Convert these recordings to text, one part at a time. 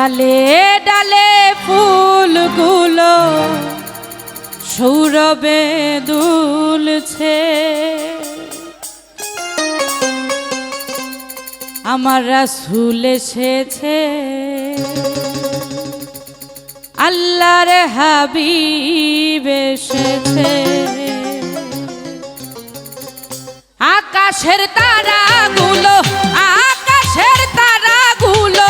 ডালে ডালে ফুলগুলো সৌরভে দুলছে, আমার রাসূল এসেছে, আল্লাহর হাবিব এসেছে। আকাশের তারাগুলো, আকাশের তারাগুলো,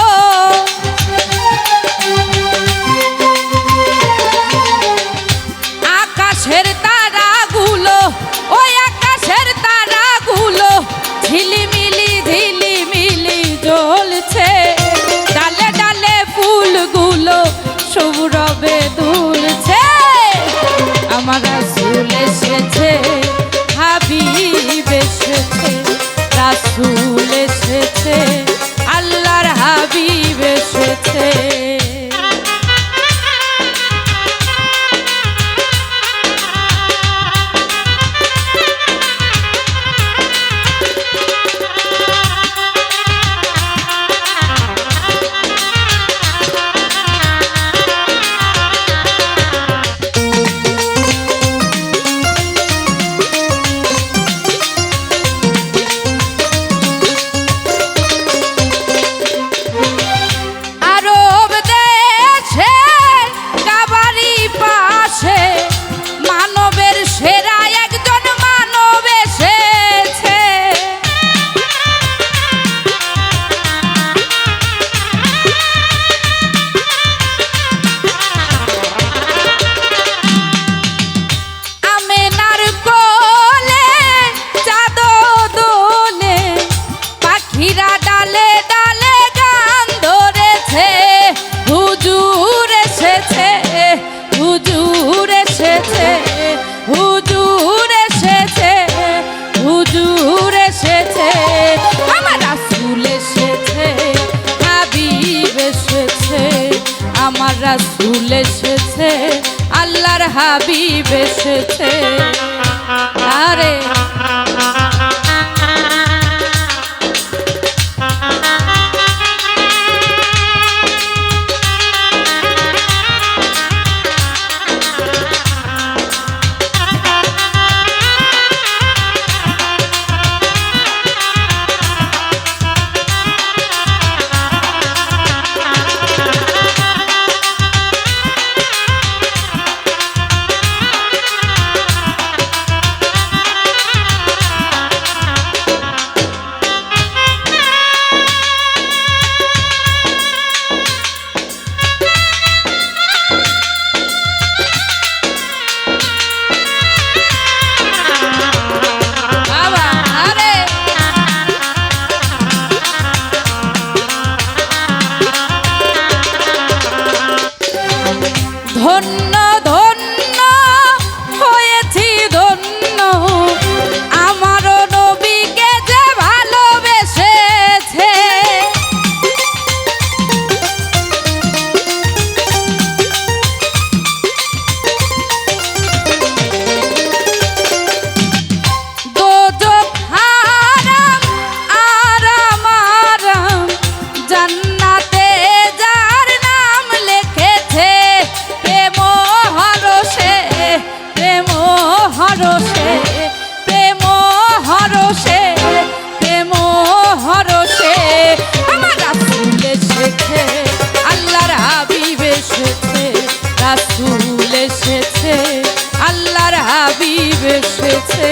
আকাশের তারাগুলো, ওই আকাশের তারাগুলো ঝিলিমিলি ঝিলিমিলি জ্বলছে, ডালে ডালে ফুলগুলো সৌরভে দুলছে, আমার রাসূল এসেছে, হাবিব এসেছে, রাসূল এসেছে, আল্লাহর হাবিব এসেছে। আমার রাসূল এসেছে, আল্লাহর হাবিব এসেছে। আরে ধন্য ধন্য হয়েছি ধন্য, আমারও নবীকে যে ভালোবেসেছে, দোজখ হারাম আরাম আরাম, জান্নাতে যার নাম লিখেছে, প্রেম হরষে প্রেম হরষে প্রেম হরষে প্রেম হরষে, আমার রাসূল এসেছে, আল্লাহর হাবিব এসেছে, রাসূল এসেছে, আল্লাহর হাবিব এসেছে।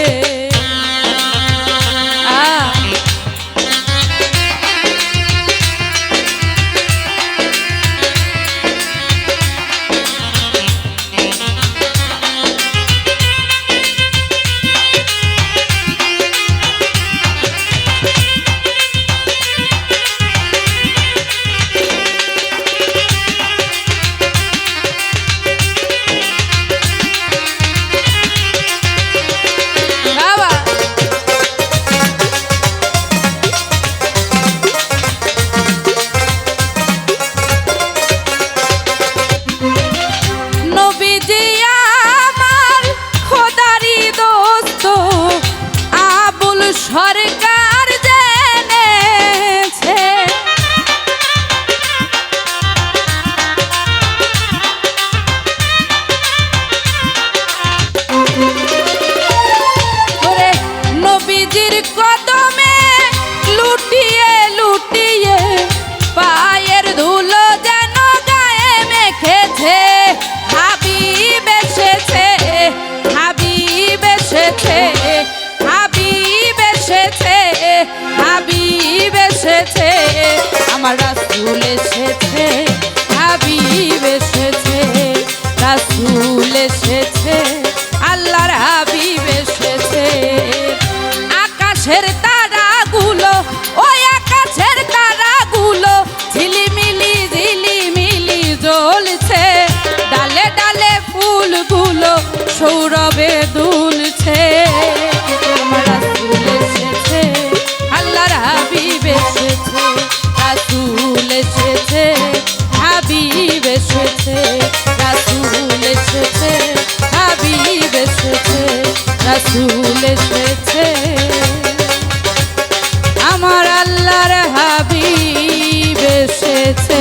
হাবিব এসেছে। আকাশের তারাগুলো, ওই আকাশের তারাগুলো ঝিলিমিলি ঝিলিমিলি জ্বলছে, ডালে ডালে ফুলগুলো সৌরভে দুলছে। আমার রাসূল এসেছে, আল্লাহর হাবিব এসেছে, রাসূল এসেছে, হাবিব এসেছে, রাসূল এসেছে, হাবিব এসেছে, রাসূল এসেছে, আমার আল্লাহর হাবিব এসেছে।